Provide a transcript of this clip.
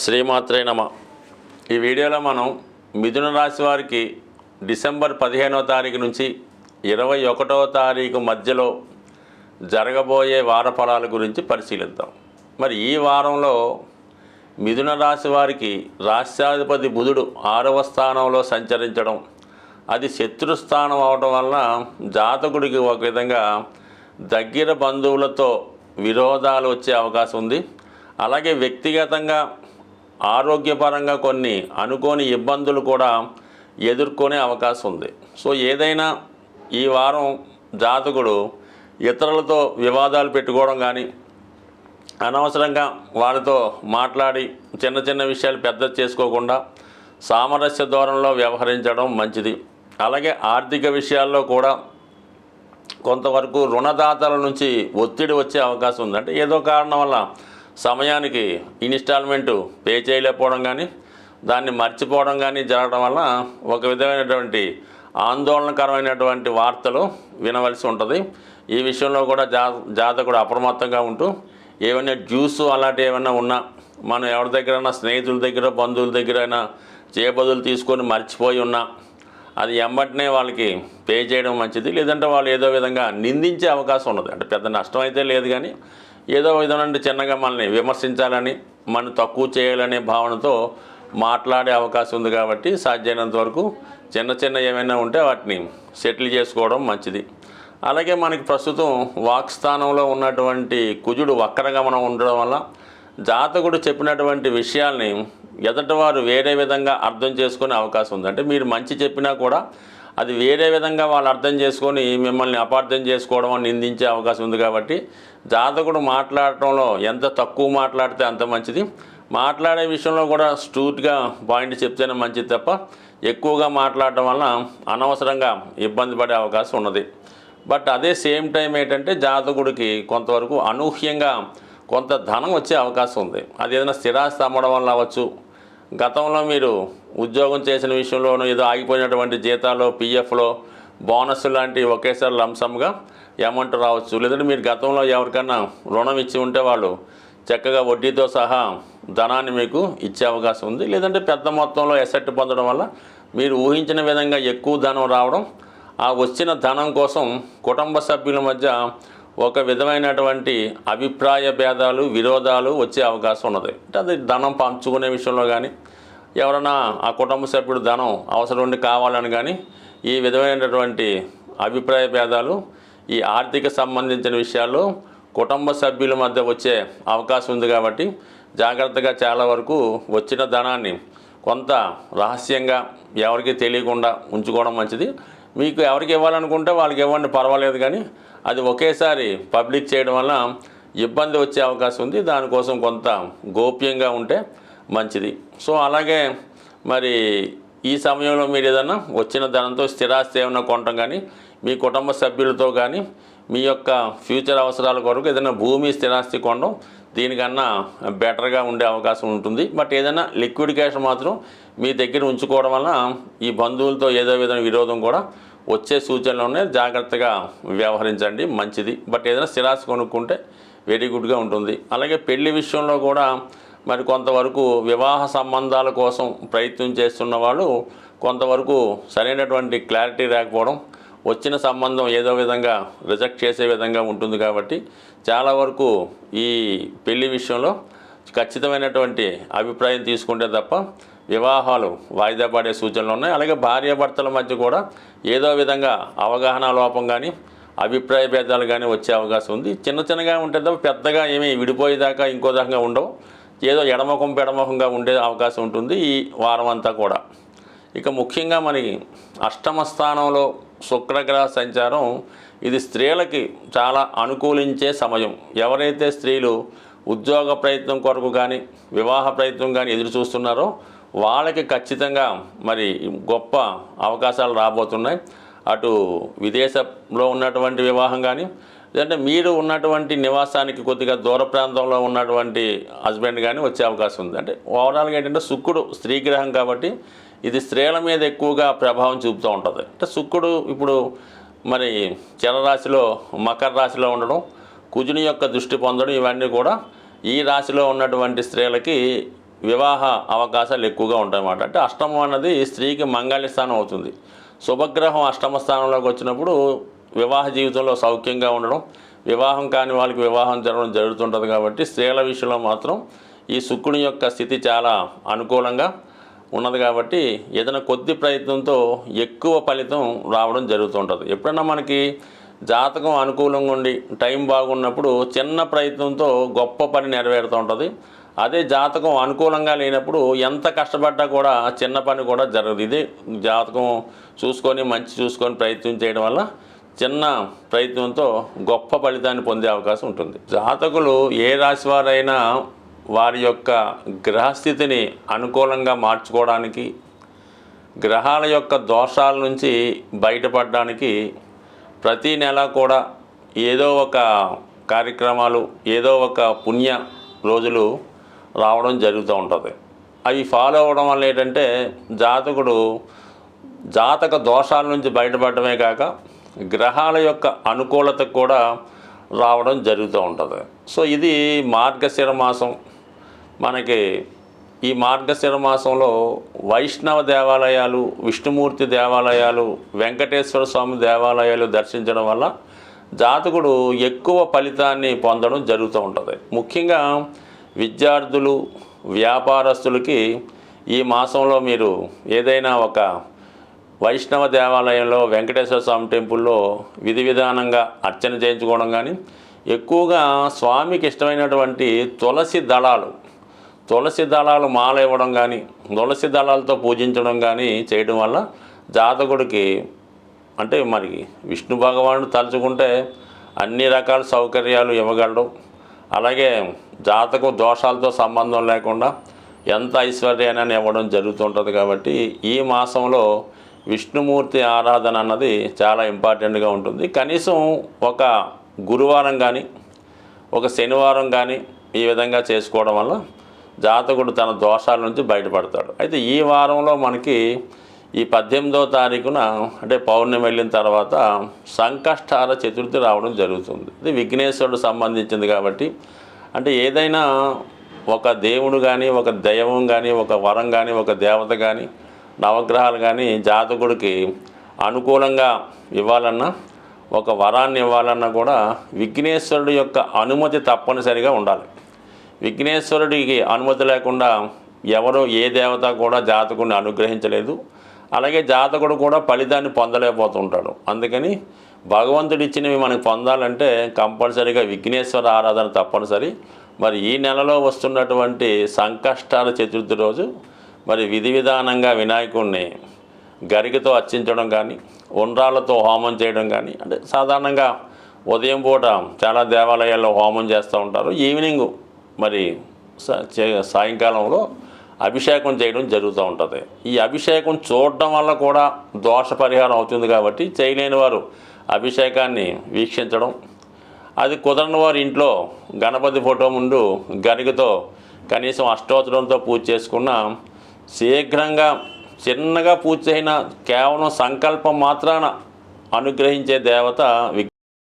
శ్రీమాత్రే నమ. ఈ వీడియోలో మనం మిథున రాశి వారికి డిసెంబర్ 15వ తారీఖు నుంచి 21వ తారీఖు మధ్యలో జరగబోయే వార ఫలాల గురించి పరిశీలిద్దాం. మరి ఈ వారంలో మిథున రాశి వారికి రాష్ట్రాధిపతి బుధుడు 6వ స్థానంలో సంచరించడం, అది శత్రుస్థానం అవడం వలన జాతకుడికి ఒక విధంగా దగ్గర బంధువులతో విరోధాలు వచ్చే అవకాశం ఉంది. అలాగే వ్యక్తిగతంగా ఆరోగ్యపరంగా కొన్ని అనుకోని ఇబ్బందులు కూడా ఎదుర్కొనే అవకాశం ఉంది. సో ఏదైనా ఈ వారం జాతకుడు ఇతరులతో వివాదాలు పెట్టుకోవడం కానీ, అనవసరంగా వాళ్ళతో మాట్లాడి చిన్న చిన్న విషయాలు పెద్ద చేసుకోకుండా సామరస్య ధోరణిలో వ్యవహరించడం మంచిది. అలాగే ఆర్థిక విషయాల్లో కూడా కొంతవరకు రుణదాతల నుంచి ఒత్తిడి వచ్చే అవకాశం ఉంది. అంటే ఏదో కారణం వల్ల సమయానికి ఇన్స్టాల్మెంటు పే చేయలేకపోవడం కానీ, దాన్ని మర్చిపోవడం కానీ జరగడం వల్ల ఒక విధమైనటువంటి ఆందోళనకరమైనటువంటి వార్తలు వినవలసి ఉంటుంది. ఈ విషయంలో కూడా జాతకుడు అప్రమత్తంగా ఉంటూ ఏమైనా జ్యూసు అలాంటివి ఏమైనా ఉన్నా, మనం ఎవరి దగ్గరైనా స్నేహితుల దగ్గర బంధువుల దగ్గర అయినా చేయబదులు తీసుకొని మర్చిపోయి ఉన్నా అది ఎంబటినే వాళ్ళకి పే చేయడం మంచిది. లేదంటే వాళ్ళు ఏదో విధంగా నిందించే అవకాశం ఉన్నది. అంటే పెద్ద నష్టం అయితే లేదు కానీ ఏదో విధంగా చిన్నగా మనల్ని విమర్శించాలని, మనం తక్కువ చేయాలనే భావనతో మాట్లాడే అవకాశం ఉంది. కాబట్టి సాధ్యమైనంత వరకు చిన్న చిన్న ఏమైనా ఉంటే వాటిని సెటిల్ చేసుకోవడం మంచిది. అలాగే మనకి ప్రస్తుతం వాక్స్థానంలో ఉన్నటువంటి కుజుడు వక్రగమనం ఉండడం వల్ల జాతకుడు చెప్పినటువంటి విషయాల్ని ఎదటివారు వేరే విధంగా అర్థం చేసుకునే అవకాశం ఉంది. అంటే మీరు మంచి చెప్పినా కూడా అది వేరే విధంగా వాళ్ళు అర్థం చేసుకొని మిమ్మల్ని అపార్థం చేసుకోవడం అని నిందించే అవకాశం ఉంది. కాబట్టి జాతకుడు మాట్లాడటంలో ఎంత తక్కువ మాట్లాడితే అంత మంచిది. మాట్లాడే విషయంలో కూడా స్ట్రూట్గా పాయింట్ చెప్తేనే మంచిది తప్ప ఎక్కువగా మాట్లాడటం వలన అనవసరంగా ఇబ్బంది పడే అవకాశం ఉన్నది. బట్ అదే సేమ్ టైం ఏంటంటే జాతకుడికి కొంతవరకు అనూహ్యంగా కొంత ధనం వచ్చే అవకాశం ఉంది. అది ఏదైనా స్థిరాస్తి అమ్మడం వల్ల అవ్వచ్చు, గతంలో మీరు ఉద్యోగం చేసిన విషయంలోనూ ఏదో ఆగిపోయినటువంటి జీతాలు, పిఎఫ్లో బోనస్ లాంటివి ఒకేసారి లంసంగా అమౌంట్ రావచ్చు. లేదంటే మీరు గతంలో ఎవరికైనా రుణం ఇచ్చి ఉంటే వాళ్ళు చక్కగా వడ్డీతో సహా ధనాన్ని మీకు ఇచ్చే అవకాశం ఉంది. లేదంటే పెద్ద మొత్తంలో ఎసెట్ పొందడం వల్ల మీరు ఊహించిన విధంగా ఎక్కువ ధనం రావడం, ఆ వచ్చిన ధనం కోసం కుటుంబ సభ్యుల మధ్య ఒక విధమైనటువంటి అభిప్రాయ భేదాలు, విరోధాలు వచ్చే అవకాశం ఉన్నది. అంటే అది ధనం పంచుకునే విషయంలో కానీ, ఎవరైనా ఆ కుటుంబ సభ్యుడు ధనం అవసరం ఉండి కావాలని కానీ ఈ విధమైనటువంటి అభిప్రాయ భేదాలు ఈ ఆర్థిక సంబంధించిన విషయాల్లో కుటుంబ సభ్యుల మధ్య వచ్చే అవకాశం ఉంది. కాబట్టి జాగ్రత్తగా చాలా వరకు వచ్చిన ధనాన్ని కొంత రహస్యంగా ఎవరికి తెలియకుండా ఉంచుకోవడం మంచిది. మీకు ఎవరికి ఇవ్వాలనుకుంటే వాళ్ళకి ఇవ్వండి, పర్వాలేదు. కానీ అది ఒకేసారి పబ్లిక్ చేయడం వల్ల ఇబ్బంది వచ్చే అవకాశం ఉంది. దానికోసం కొంత గోప్యంగా ఉంటే మంచిది. సో అలాగే మరి ఈ సమయంలో మీరు ఏదైనా వచ్చిన ధనంతో స్థిరాస్తి ఏమైనా కొనడం కానీ, మీ కుటుంబ సభ్యులతో కానీ మీ యొక్క ఫ్యూచర్ అవసరాల కొరకు ఏదైనా భూమి స్థిరాస్తి కొనడం దీనికన్నా బెటర్గా ఉండే అవకాశం ఉంటుంది. బట్ ఏదైనా లిక్విడ్ క్యాష్ మాత్రం మీ దగ్గర ఉంచుకోవడం వల్ల ఈ బంధువులతో ఏదో విధమైన విరోధం కూడా వచ్చే సూచనలు ఉన్నాయి. జాగ్రత్తగా వ్యవహరించండి, మంచిది. బట్ ఏదైనా స్థిరాస్తి కొనుక్కుంటే వెరీ గుడ్గా ఉంటుంది. అలాగే పెళ్లి విషయంలో కూడా మరి కొంతవరకు వివాహ సంబంధాల కోసం ప్రయత్నం చేస్తున్న వాళ్ళు కొంతవరకు సరైనటువంటి క్లారిటీ లేకపోవడం, వచ్చిన సంబంధం ఏదో విధంగా రిజెక్ట్ చేసే విధంగా ఉంటుంది. కాబట్టి చాలా వరకు ఈ పెళ్లి విషయంలో ఖచ్చితమైనటువంటి అభిప్రాయం తీసుకుంటే తప్ప వివాహాలు వాయిదా పడే సూచనలు ఉన్నాయి. అలాగే భార్యాభర్తల మధ్య కూడా ఏదో విధంగా అవగాహన లోపం కానీ, అభిప్రాయ భేదాలు కానీ వచ్చే అవకాశం ఉంది. చిన్న చిన్నగా ఉంటే తప్ప పెద్దగా ఏమీ విడిపోయేదాకా ఇంకో రకంగా ఉండవు. ఏదో ఎడమొఖం పెడమొఖంగా ఉండే అవకాశం ఉంటుంది ఈ వారం అంతా కూడా. ఇక ముఖ్యంగా మనకి అష్టమ స్థానంలో శుక్రగ్రహ సంచారం, ఇది స్త్రీలకి చాలా అనుకూలించే సమయం. ఎవరైతే స్త్రీలు ఉద్యోగ ప్రయత్నం కొరకు కానీ, వివాహ ప్రయత్నం కానీ ఎదురు చూస్తున్నారో వాళ్ళకి ఖచ్చితంగా మరి గొప్ప అవకాశాలు రాబోతున్నాయి. అటు విదేశంలో ఉన్నటువంటి వివాహం కానీ, లేదంటే మీరు ఉన్నటువంటి నివాసానికి కొద్దిగా దూర ప్రాంతంలో ఉన్నటువంటి హస్బెండ్ కానీ వచ్చే అవకాశం ఉంది. అంటే ఓవరాల్గా ఏంటంటే శుక్రుడు స్త్రీ గ్రహం కాబట్టి ఇది స్త్రీల మీద ఎక్కువగా ప్రభావం చూపుతూ ఉంటుంది. అంటే శుక్రుడు ఇప్పుడు మరి చరరాశిలో మకర రాశిలో ఉండడం, కుజుని యొక్క దృష్టి పొందడం, ఇవన్నీ కూడా ఈ రాశిలో ఉన్నటువంటి స్త్రీలకి వివాహ అవకాశాలు ఎక్కువగా ఉంటాయన్నమాట. అంటే అష్టమం అన్నది స్త్రీకి మంగళ స్థానం అవుతుంది. శుభగ్రహం అష్టమ స్థానంలోకి వచ్చినప్పుడు వివాహ జీవితంలో సౌఖ్యంగా ఉండడం, వివాహం కాని వాళ్ళకి వివాహం జరగడం జరుగుతుంటుంది. కాబట్టి స్త్రీల విషయంలో మాత్రం ఈ శుక్రుని యొక్క స్థితి చాలా అనుకూలంగా ఉన్నది. కాబట్టి ఏదైనా కొద్ది ప్రయత్నంతో ఎక్కువ ఫలితం రావడం జరుగుతుంటుంది. ఎప్పుడన్నా మనకి జాతకం అనుకూలంగా ఉండి టైం బాగున్నప్పుడు చిన్న ప్రయత్నంతో గొప్ప పని నెరవేరుతూ ఉంటుంది. అదే జాతకం అనుకూలంగా లేనప్పుడు ఎంత కష్టపడ్డా కూడా చిన్న పని కూడా జరగదు. ఇదే జాతకం చూసుకొని మంచి చూసుకొని ప్రయత్నం చేయడం వల్ల చిన్న ప్రయత్నంతో గొప్ప ఫలితాన్ని పొందే అవకాశం ఉంటుంది. జాతకులు ఏ రాశి వారైనా వారి యొక్క గ్రహస్థితిని అనుకూలంగా మార్చుకోవడానికి, గ్రహాల యొక్క దోషాల నుంచి బయటపడడానికి ప్రతీ నెల కూడా ఏదో ఒక కార్యక్రమాలు, ఏదో ఒక పుణ్య రోజులు రావడం జరుగుతూ ఉంటుంది. అవి ఫాలో అవ్వడం వల్ల ఏంటంటే జాతకుడు జాతక దోషాల నుంచి బయటపడమే కాక గ్రహాల యొక్క అనుకూలత కూడా రావడం జరుగుతూ ఉంటుంది. సో ఇది మార్గశిర మాసం. మనకి ఈ మార్గశిర మాసంలో వైష్ణవ దేవాలయాలు, విష్ణుమూర్తి దేవాలయాలు, వెంకటేశ్వర స్వామి దేవాలయాలు దర్శించడం వల్ల జాతకుడు ఎక్కువ ఫలితాన్ని పొందడం జరుగుతూ ఉంటుంది. ముఖ్యంగా విద్యార్థులు, వ్యాపారస్తులకి ఈ మాసంలో మీరు ఏదైనా ఒక వైష్ణవ దేవాలయంలో, వెంకటేశ్వర స్వామి టెంపుల్లో విధి విధానంగా అర్చన చేయించుకోవడం కానీ, ఎక్కువగా స్వామికి ఇష్టమైనటువంటి తులసి దళాలు మాల ఇవ్వడం కానీ, తులసి దళాలతో పూజించడం కానీ చేయడం వల్ల జాతకుడికి అంటే మరి విష్ణు భగవానుడు తలుచుకుంటే అన్ని రకాల సౌకర్యాలు ఇవ్వగలడు. అలాగే జాతకం దోషాలతో సంబంధం లేకుండా ఎంత ఐశ్వర్యాన్ని ఇవ్వడం జరుగుతుంటుంది. కాబట్టి ఈ మాసంలో విష్ణుమూర్తి ఆరాధన అన్నది చాలా ఇంపార్టెంట్గా ఉంటుంది. కనీసం ఒక గురువారం కానీ, ఒక శనివారం కానీ ఈ విధంగా చేసుకోవడం వల్ల జాతకుడు తన దోషాల నుంచి బయటపడతాడు. అయితే ఈ వారంలో మనకి ఈ 18వ తారీఖున అంటే పౌర్ణమి వెళ్ళిన తర్వాత సంకష్టార చతుర్థి రావడం జరుగుతుంది. ఇది విఘ్నేశ్వరుడు సంబంధించింది. కాబట్టి అంటే ఏదైనా ఒక దేవుడు కానీ, ఒక దైవం కానీ, ఒక వరం కానీ, ఒక దేవత కానీ, నవగ్రహాలు కానీ జాతకుడికి అనుకూలంగా ఇవ్వాలన్నా, ఒక వరాన్ని ఇవ్వాలన్నా కూడా విఘ్నేశ్వరుడు యొక్క అనుమతి తప్పనిసరిగా ఉండాలి. విఘ్నేశ్వరుడికి అనుమతి లేకుండా ఎవరో ఏ దేవత కూడా జాతకుడిని అనుగ్రహించలేదు. అలాగే జాతకుడు కూడా ఫలితాన్ని పొందలేకపోతుంటాడు. అందుకని భగవంతుడు ఇచ్చినవి మనకు పొందాలంటే కంపల్సరీగా విఘ్నేశ్వర ఆరాధన తప్పనిసరి. మరి ఈ నెలలో వస్తున్నటువంటి సంకష్టాల చతుర్థి రోజు మరి విధి విధానంగా వినాయకుడిని గరికతో అర్చించడం కానీ, ఉండ్రాళ్ళతో హోమం చేయడం కానీ, అంటే సాధారణంగా ఉదయం పూట చాలా దేవాలయాల్లో హోమం చేస్తూ ఉంటారు. ఈవినింగ్ మరి సాయంకాలంలో అభిషేకం చేయడం జరుగుతూ ఉంటుంది. ఈ అభిషేకం చూడడం వల్ల కూడా దోష పరిహారం అవుతుంది. కాబట్టి చేయలేని వారు అభిషేకాన్ని వీక్షించడం, అది కుదరని వారు ఇంట్లో గణపతి ఫోటో ముందు గరికతో కనీసం అష్టోత్తరంతో పూజ చేసుకున్న శీఘ్రంగా చిన్నగా పూజ చేసిన కేవలం సంకల్పం మాత్రాన అనుగ్రహించే దేవత